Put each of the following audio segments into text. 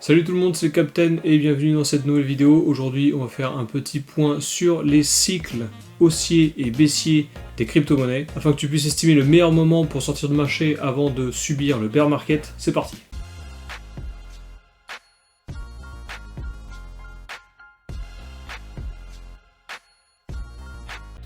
Salut tout le monde, c'est le Captain et bienvenue dans cette nouvelle vidéo. Aujourd'hui, on va faire un petit point sur les cycles haussiers et baissiers des crypto-monnaies afin que tu puisses estimer le meilleur moment pour sortir de marché avant de subir le bear market. C'est parti!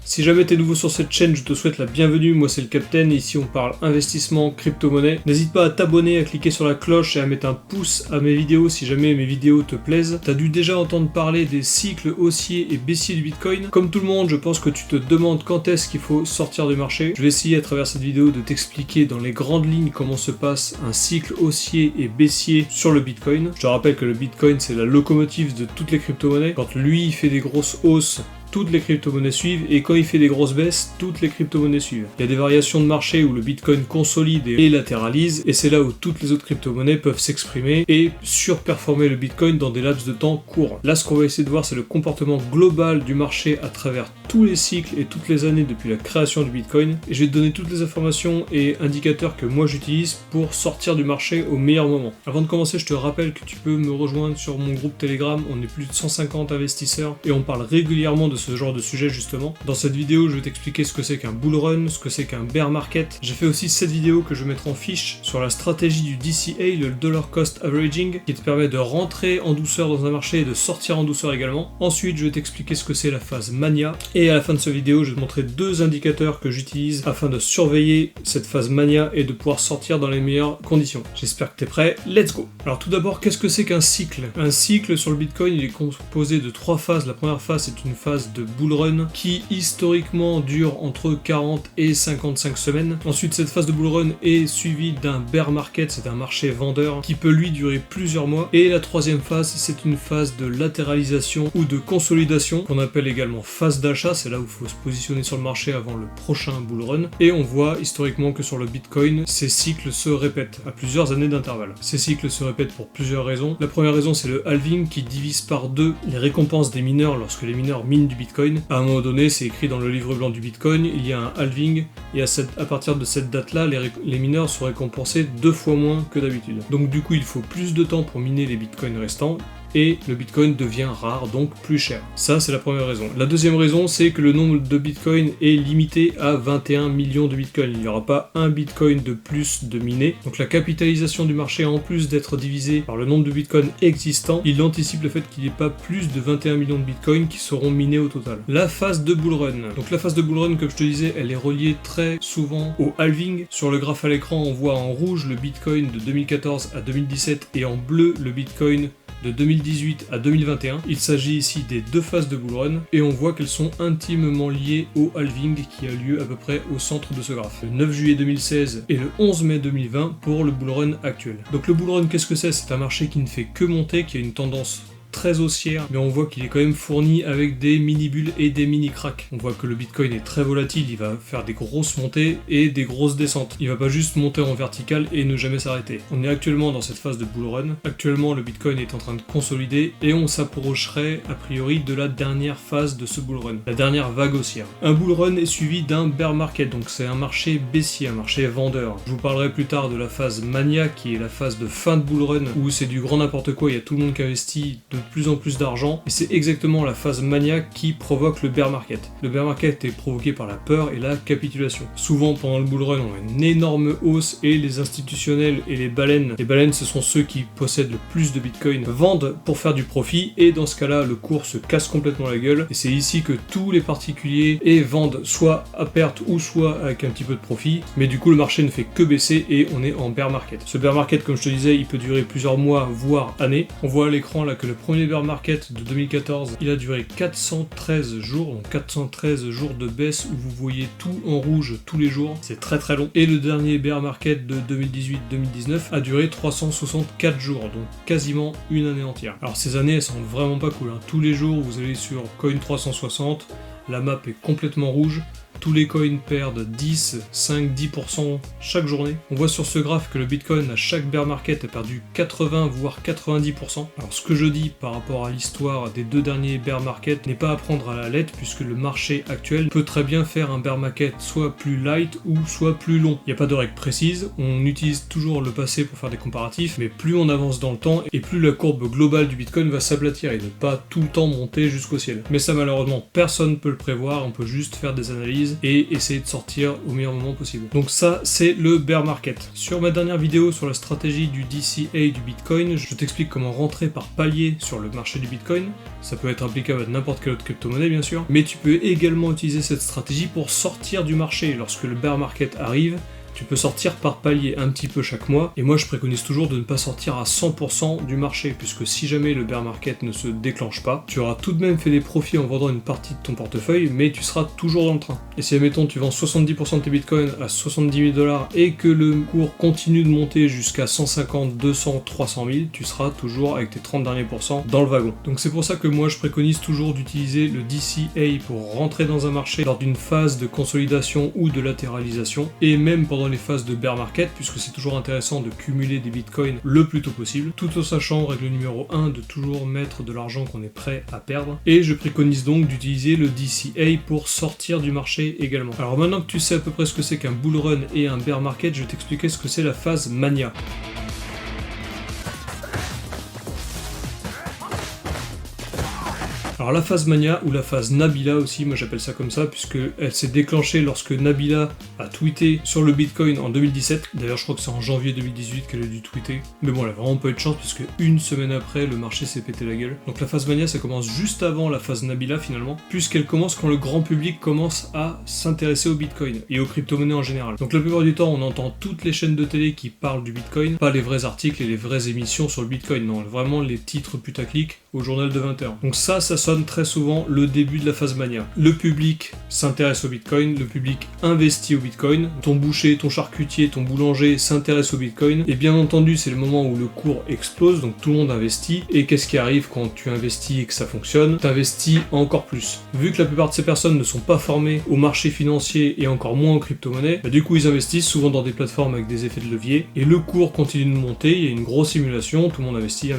Si jamais t'es nouveau sur cette chaîne, je te souhaite la bienvenue, moi c'est le Captain, et ici on parle investissement, crypto-monnaie. N'hésite pas à t'abonner, à cliquer sur la cloche et à mettre un pouce à mes vidéos si jamais mes vidéos te plaisent. T'as dû déjà entendre parler des cycles haussiers et baissiers du Bitcoin. Comme tout le monde, je pense que tu te demandes quand est-ce qu'il faut sortir du marché. Je vais essayer à travers cette vidéo de t'expliquer dans les grandes lignes comment se passe un cycle haussier et baissier sur le Bitcoin. Je te rappelle que le Bitcoin c'est la locomotive de toutes les crypto-monnaies. Quand lui il fait des grosses hausses, toutes les crypto-monnaies suivent, et quand il fait des grosses baisses, toutes les crypto-monnaies suivent. Il y a des variations de marché où le Bitcoin consolide et latéralise, et c'est là où toutes les autres crypto-monnaies peuvent s'exprimer et surperformer le Bitcoin dans des laps de temps courts. Là, ce qu'on va essayer de voir, c'est le comportement global du marché à travers tous les cycles et toutes les années depuis la création du Bitcoin, et je vais te donner toutes les informations et indicateurs que moi j'utilise pour sortir du marché au meilleur moment. Avant de commencer, je te rappelle que tu peux me rejoindre sur mon groupe Telegram, on est plus de 150 investisseurs, et on parle régulièrement de ce genre de sujet justement. Dans cette vidéo, je vais t'expliquer ce que c'est qu'un bull run, ce que c'est qu'un bear market. J'ai fait aussi cette vidéo que je vais mettre en fiche sur la stratégie du DCA, le Dollar Cost Averaging, qui te permet de rentrer en douceur dans un marché et de sortir en douceur également. Ensuite, je vais t'expliquer ce que c'est la phase mania. Et à la fin de cette vidéo, je vais te montrer deux indicateurs que j'utilise afin de surveiller cette phase mania et de pouvoir sortir dans les meilleures conditions. J'espère que t'es prêt, let's go! Alors tout d'abord, qu'est-ce que c'est qu'un cycle? Un cycle sur le Bitcoin, il est composé de trois phases. La première phase, c'est une phase de bull run qui historiquement dure entre 40 et 55 semaines. Ensuite, cette phase de bull run est suivie d'un bear market, c'est un marché vendeur qui peut lui durer plusieurs mois. Et la troisième phase, c'est une phase de latéralisation ou de consolidation qu'on appelle également phase d'achat. C'est là où il faut se positionner sur le marché avant le prochain bull run. Et on voit historiquement que sur le Bitcoin, ces cycles se répètent à plusieurs années d'intervalle. Ces cycles se répètent pour plusieurs raisons. La première raison, c'est le halving qui divise par deux les récompenses des mineurs lorsque les mineurs minent du Bitcoin. À un moment donné, c'est écrit dans le livre blanc du Bitcoin, il y a un halving, et à partir de cette date-là, les mineurs sont récompensés 2 fois moins que d'habitude. Donc du coup, il faut plus de temps pour miner les bitcoins restants, et le Bitcoin devient rare, donc plus cher. Ça, c'est la première raison. La deuxième raison, c'est que le nombre de Bitcoin est limité à 21 millions de Bitcoin. Il n'y aura pas un Bitcoin de plus de miné. Donc la capitalisation du marché, en plus d'être divisée par le nombre de Bitcoin existants, il anticipe le fait qu'il n'y ait pas plus de 21 millions de Bitcoin qui seront minés au total. La phase de bull run. Donc la phase de bull run, comme je te disais, elle est reliée très souvent au halving. Sur le graphe à l'écran, on voit en rouge le Bitcoin de 2014 à 2017 et en bleu le Bitcoin de 2018 à 2021. Il s'agit ici des deux phases de bull run et on voit qu'elles sont intimement liées au halving qui a lieu à peu près au centre de ce graphe. Le 9 juillet 2016 et le 11 mai 2020 pour le bull run actuel. Donc le bull run, qu'est-ce que c'est? C'est un marché qui ne fait que monter, qui a une tendance très haussière, mais on voit qu'il est quand même fourni avec des mini-bulles et des mini-cracks. On voit que le Bitcoin est très volatile, il va faire des grosses montées et des grosses descentes. Il va pas juste monter en vertical et ne jamais s'arrêter. On est actuellement dans cette phase de bull run. Actuellement, le Bitcoin est en train de consolider et on s'approcherait a priori de la dernière phase de ce bull run, la dernière vague haussière. Un bull run est suivi d'un bear market, donc c'est un marché baissier, un marché vendeur. Je vous parlerai plus tard de la phase mania qui est la phase de fin de bull run où c'est du grand n'importe quoi, il y a tout le monde qui investit de plus en plus d'argent, et c'est exactement la phase mania qui provoque le bear market. Le bear market est provoqué par la peur et la capitulation. Souvent pendant le bull run, on a une énorme hausse et les institutionnels et les baleines ce sont ceux qui possèdent le plus de bitcoin, vendent pour faire du profit, et dans ce cas-là, le cours se casse complètement la gueule, et c'est ici que tous les particuliers vendent soit à perte ou soit avec un petit peu de profit, mais du coup le marché ne fait que baisser et on est en bear market. Ce bear market, comme je te disais, il peut durer plusieurs mois, voire années. On voit à l'écran là que le premier bear market de 2014, il a duré 413 jours, donc 413 jours de baisse où vous voyez tout en rouge tous les jours, c'est très très long. Et le dernier bear market de 2018-2019 a duré 364 jours, donc quasiment une année entière. Alors ces années, elles sont vraiment pas cool, hein. Tous les jours, vous allez sur Coin360, la map est complètement rouge, tous les coins perdent 10, 5, 10% chaque journée. On voit sur ce graphe que le Bitcoin à chaque bear market a perdu 80 voire 90%. Alors ce que je dis par rapport à l'histoire des 2 derniers bear markets n'est pas à prendre à la lettre puisque le marché actuel peut très bien faire un bear market soit plus light ou soit plus long. Il n'y a pas de règle précise, on utilise toujours le passé pour faire des comparatifs, mais plus on avance dans le temps et plus la courbe globale du Bitcoin va s'aplatir et ne pas tout le temps monter jusqu'au ciel. Mais ça malheureusement personne ne peut le prévoir, on peut juste faire des analyses et essayer de sortir au meilleur moment possible. Donc ça c'est le bear market. Sur ma dernière vidéo sur la stratégie du DCA du Bitcoin, je t'explique comment rentrer par palier sur le marché du Bitcoin. Ça peut être applicable à n'importe quelle autre crypto-monnaie bien sûr, mais tu peux également utiliser cette stratégie pour sortir du marché. Lorsque le bear market arrive, tu peux sortir par palier un petit peu chaque mois, et moi je préconise toujours de ne pas sortir à 100% du marché, puisque si jamais le bear market ne se déclenche pas, tu auras tout de même fait des profits en vendant une partie de ton portefeuille, mais tu seras toujours dans le train. Et si admettons tu vends 70% de tes bitcoins à 70 000 $ et que le cours continue de monter jusqu'à 150, 200, 300 000, tu seras toujours avec tes 30 derniers pourcents dans le wagon. Donc c'est pour ça que moi je préconise toujours d'utiliser le DCA pour rentrer dans un marché lors d'une phase de consolidation ou de latéralisation, et même pendant les phases de bear market, puisque c'est toujours intéressant de cumuler des bitcoins le plus tôt possible, tout en sachant, règle numéro 1, de toujours mettre de l'argent qu'on est prêt à perdre, et je préconise donc d'utiliser le DCA pour sortir du marché également. Alors maintenant que tu sais à peu près ce que c'est qu'un bull run et un bear market, je vais t'expliquer ce que c'est la phase mania. Alors la phase mania ou la phase Nabila aussi, moi j'appelle ça comme ça, puisque elle s'est déclenchée lorsque Nabila a tweeté sur le Bitcoin en 2017. D'ailleurs je crois que c'est en janvier 2018 qu'elle a dû tweeter. Mais bon, elle a vraiment pas eu de chance puisque une semaine après le marché s'est pété la gueule. Donc la phase mania ça commence juste avant la phase Nabila finalement, puisqu'elle commence quand le grand public commence à s'intéresser au Bitcoin et aux crypto-monnaies en général. Donc la plupart du temps on entend toutes les chaînes de télé qui parlent du Bitcoin, pas les vrais articles et les vraies émissions sur le Bitcoin, non, vraiment les titres putaclic au journal de 20h. Donc ça sonne très souvent le début de la phase mania. Le public s'intéresse au Bitcoin, le public investit au Bitcoin, ton boucher, ton charcutier, ton boulanger s'intéresse au Bitcoin, et bien entendu c'est le moment où le cours explose, donc tout le monde investit, et qu'est-ce qui arrive quand tu investis et que ça fonctionne? T'investis encore plus. Vu que la plupart de ces personnes ne sont pas formées au marché financier et encore moins en crypto-monnaie, du coup ils investissent souvent dans des plateformes avec des effets de levier, et le cours continue de monter, il y a une grosse simulation, tout le monde investit,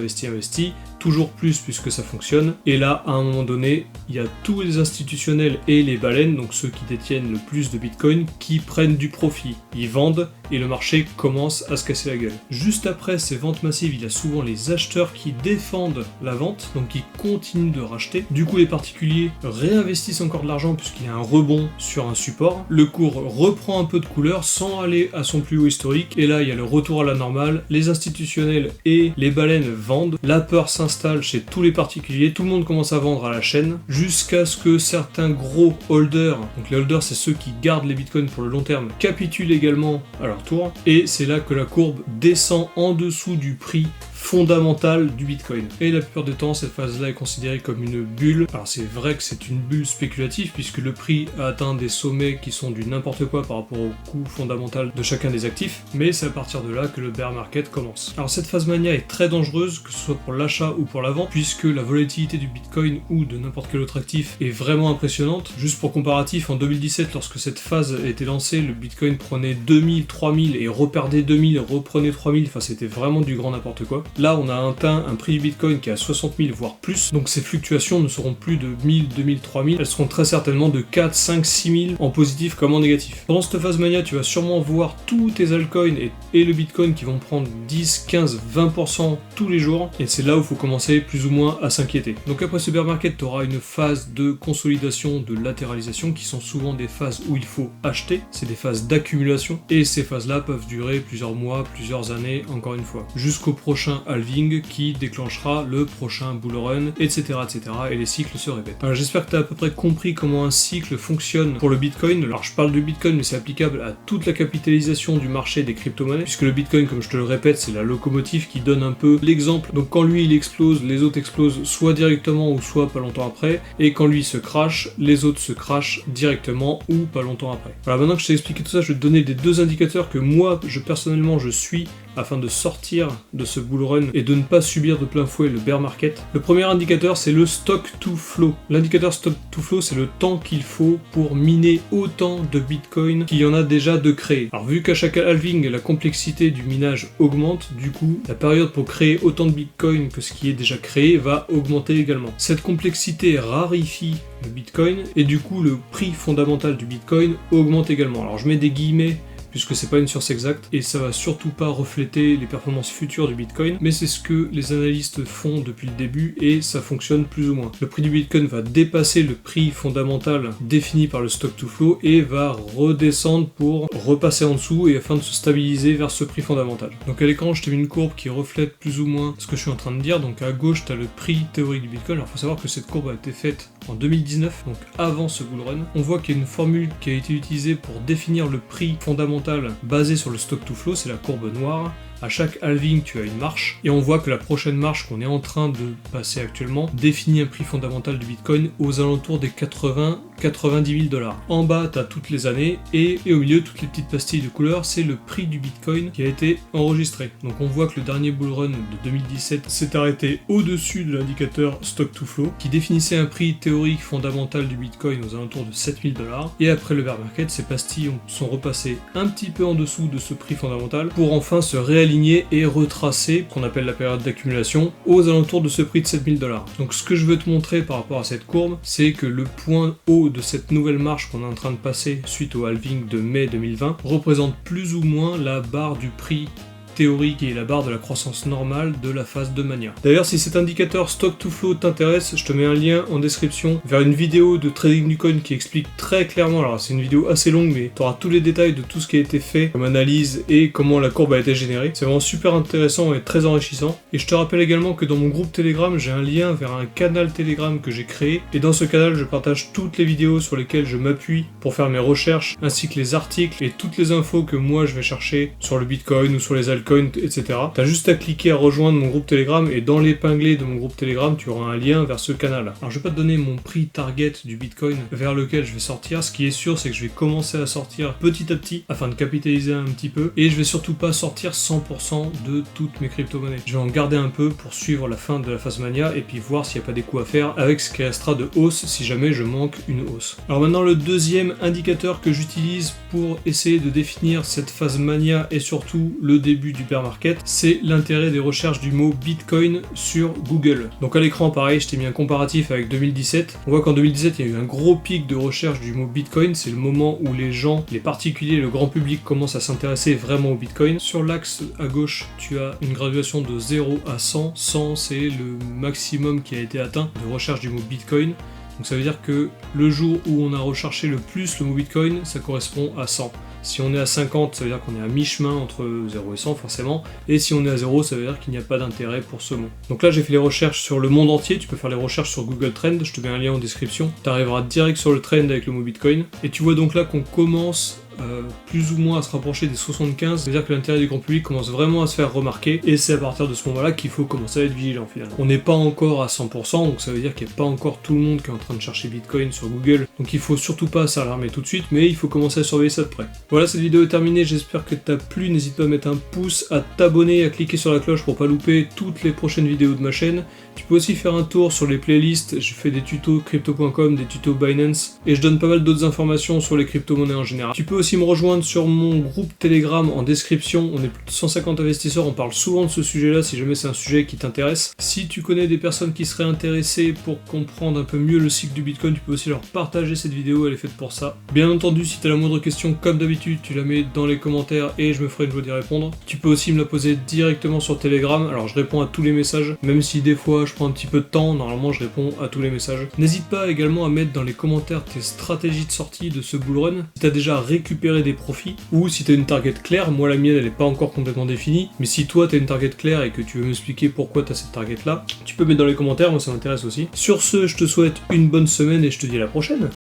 toujours plus puisque ça fonctionne, et là à un moment donné il y a tous les institutionnels et les baleines, donc ceux qui détiennent le plus de bitcoin, qui prennent du profit, ils vendent et le marché commence à se casser la gueule. Juste après ces ventes massives, il y a souvent les acheteurs qui défendent la vente, donc qui continuent de racheter. Du coup les particuliers réinvestissent encore de l'argent puisqu'il y a un rebond sur un support, le cours reprend un peu de couleur sans aller à son plus haut historique, et là il y a le retour à la normale, les institutionnels et les baleines vendent, la peur s'installe chez tous les particuliers, tout le monde commence à vendre à la chaîne, jusqu'à ce que certains gros holders, donc les holders c'est ceux qui gardent les bitcoins pour le long terme, capitulent également à leur tour, et c'est là que la courbe descend en dessous du prix fondamentale du Bitcoin. Et la plupart du temps, cette phase-là est considérée comme une bulle. Alors c'est vrai que c'est une bulle spéculative puisque le prix a atteint des sommets qui sont du n'importe quoi par rapport au coût fondamental de chacun des actifs, mais c'est à partir de là que le bear market commence. Alors cette phase mania est très dangereuse, que ce soit pour l'achat ou pour la vente, puisque la volatilité du Bitcoin ou de n'importe quel autre actif est vraiment impressionnante. Juste pour comparatif, en 2017, lorsque cette phase a été lancée, le Bitcoin prenait 2000, 3000 et reperdait 2000, reprenait 3000, enfin c'était vraiment du grand n'importe quoi. Là, on a atteint un prix du Bitcoin qui est à 60 000 voire plus, donc ces fluctuations ne seront plus de 1000, 2000, 3000, elles seront très certainement de 4, 5, 6 000 en positif comme en négatif. Pendant cette phase mania, tu vas sûrement voir tous tes altcoins et le Bitcoin qui vont prendre 10, 15, 20% tous les jours, et c'est là où il faut commencer plus ou moins à s'inquiéter. Donc après ce bear market, tu auras une phase de consolidation, de latéralisation, qui sont souvent des phases où il faut acheter, c'est des phases d'accumulation, et ces phases-là peuvent durer plusieurs mois, plusieurs années, encore une fois, jusqu'au prochain halving qui déclenchera le prochain bull run, etc., etc., et les cycles se répètent. Alors j'espère que tu as à peu près compris comment un cycle fonctionne pour le Bitcoin. Alors je parle de Bitcoin, mais c'est applicable à toute la capitalisation du marché des crypto-monnaies, puisque le Bitcoin, comme je te le répète, c'est la locomotive qui donne un peu l'exemple. Donc quand lui il explose, les autres explosent soit directement ou soit pas longtemps après, et quand lui se crash, les autres se crashent directement ou pas longtemps après. Voilà, maintenant que je t'ai expliqué tout ça, je vais te donner des deux indicateurs que moi, personnellement, je suis afin de sortir de ce bull run et de ne pas subir de plein fouet le bear market. Le premier indicateur, c'est le stock to flow. L'indicateur stock to flow, c'est le temps qu'il faut pour miner autant de bitcoin qu'il y en a déjà de créer. Alors vu qu'à chaque halving, la complexité du minage augmente, du coup, la période pour créer autant de bitcoin que ce qui est déjà créé va augmenter également. Cette complexité raréfie le bitcoin et du coup le prix fondamental du bitcoin augmente également. Alors je mets des guillemets puisque c'est pas une source exacte et ça va surtout pas refléter les performances futures du Bitcoin, mais c'est ce que les analystes font depuis le début et ça fonctionne plus ou moins. Le prix du Bitcoin va dépasser le prix fondamental défini par le stock to flow et va redescendre pour repasser en dessous et afin de se stabiliser vers ce prix fondamental. Donc à l'écran, je t'ai mis une courbe qui reflète plus ou moins ce que je suis en train de dire. Donc à gauche, tu as le prix théorique du Bitcoin. Alors il faut savoir que cette courbe a été faite en 2019, donc avant ce bull run. On voit qu'il y a une formule qui a été utilisée pour définir le prix fondamental basé sur le stock to flow, c'est la courbe noire. À chaque halving, tu as une marche, et on voit que la prochaine marche qu'on est en train de passer actuellement définit un prix fondamental du Bitcoin aux alentours des 90 000 $. En bas, tu as toutes les années, et au milieu, toutes les petites pastilles de couleur, c'est le prix du Bitcoin qui a été enregistré. Donc on voit que le dernier bull run de 2017 s'est arrêté au-dessus de l'indicateur stock to flow, qui définissait un prix théorique fondamental du Bitcoin aux alentours de 7 000 $, et après le bear market, ces pastilles sont repassées un petit peu en dessous de ce prix fondamental, pour enfin se réaligner et retracer, qu'on appelle la période d'accumulation, aux alentours de ce prix de 7 000 $. Donc ce que je veux te montrer par rapport à cette courbe, c'est que le point haut de cette nouvelle marche qu'on est en train de passer suite au halving de mai 2020 représente plus ou moins la barre du prix théorique et la barre de la croissance normale de la phase de mania. D'ailleurs, si cet indicateur stock to flow t'intéresse, je te mets un lien en description vers une vidéo de trading du coin qui explique très clairement, alors c'est une vidéo assez longue, mais tu auras tous les détails de tout ce qui a été fait comme analyse et comment la courbe a été générée. C'est vraiment super intéressant et très enrichissant. Et je te rappelle également que dans mon groupe Telegram, j'ai un lien vers un canal Telegram que j'ai créé, et dans ce canal, je partage toutes les vidéos sur lesquelles je m'appuie pour faire mes recherches, ainsi que les articles et toutes les infos que moi je vais chercher sur le Bitcoin ou sur les altcoins, etc. T'as juste à cliquer à rejoindre mon groupe Telegram et dans l'épinglé de mon groupe Telegram, tu auras un lien vers ce canal. Alors je vais pas te donner mon prix target du Bitcoin vers lequel je vais sortir. Ce qui est sûr, c'est que je vais commencer à sortir petit à petit afin de capitaliser un petit peu et je vais surtout pas sortir 100% de toutes mes crypto-monnaies. Je vais en garder un peu pour suivre la fin de la phase mania et puis voir s'il n'y a pas des coups à faire avec ce qui restera de hausse si jamais je manque une hausse. Alors maintenant, le deuxième indicateur que j'utilise pour essayer de définir cette phase mania et surtout le début du bear market, c'est l'intérêt des recherches du mot Bitcoin sur Google. Donc à l'écran, pareil, je t'ai mis un comparatif avec 2017. On voit qu'en 2017, il y a eu un gros pic de recherche du mot Bitcoin. C'est le moment où les gens, les particuliers, le grand public commencent à s'intéresser vraiment au Bitcoin. Sur l'axe à gauche, tu as une graduation de 0 à 100. 100, c'est le maximum qui a été atteint de recherche du mot Bitcoin. Donc ça veut dire que le jour où on a recherché le plus le mot Bitcoin, ça correspond à 100. Si on est à 50, ça veut dire qu'on est à mi-chemin entre 0 et 100 forcément, et si on est à 0, ça veut dire qu'il n'y a pas d'intérêt pour ce mot. Donc là j'ai fait les recherches sur le monde entier, tu peux faire les recherches sur Google Trend, je te mets un lien en description, tu arriveras direct sur le trend avec le mot Bitcoin, et tu vois donc là qu'on commence plus ou moins à se rapprocher des 75, c'est-à-dire que l'intérêt du grand public commence vraiment à se faire remarquer, et c'est à partir de ce moment-là qu'il faut commencer à être vigilant finalement. On n'est pas encore à 100%, donc ça veut dire qu'il n'y a pas encore tout le monde qui est en train de chercher Bitcoin sur Google, donc il faut surtout pas s'alarmer tout de suite, mais il faut commencer à surveiller ça de près. Voilà, cette vidéo est terminée, j'espère que t'as plu, n'hésite pas à mettre un pouce, à t'abonner, à cliquer sur la cloche pour pas louper toutes les prochaines vidéos de ma chaîne. Tu peux aussi faire un tour sur les playlists, je fais des tutos crypto.com, des tutos Binance, et je donne pas mal d'autres informations sur les crypto-monnaies en général. Tu peux aussi me rejoindre sur mon groupe Telegram en description, on est plus de 150 investisseurs, on parle souvent de ce sujet-là si jamais c'est un sujet qui t'intéresse. Si tu connais des personnes qui seraient intéressées pour comprendre un peu mieux le cycle du Bitcoin, tu peux aussi leur partager cette vidéo, elle est faite pour ça. Bien entendu, si tu as la moindre question, comme d'habitude, tu la mets dans les commentaires et je me ferai une joie d'y répondre. Tu peux aussi me la poser directement sur Telegram, alors je réponds à tous les messages, même si des fois je prends un petit peu de temps, normalement je réponds à tous les messages. N'hésite pas également à mettre dans les commentaires tes stratégies de sortie de ce bull run, si tu as déjà récupéré des profits, ou si tu as une target claire. Moi la mienne elle n'est pas encore complètement définie, mais si toi tu as une target claire et que tu veux m'expliquer pourquoi tu as cette target là, tu peux mettre dans les commentaires, moi ça m'intéresse aussi. Sur ce, je te souhaite une bonne semaine et je te dis à la prochaine.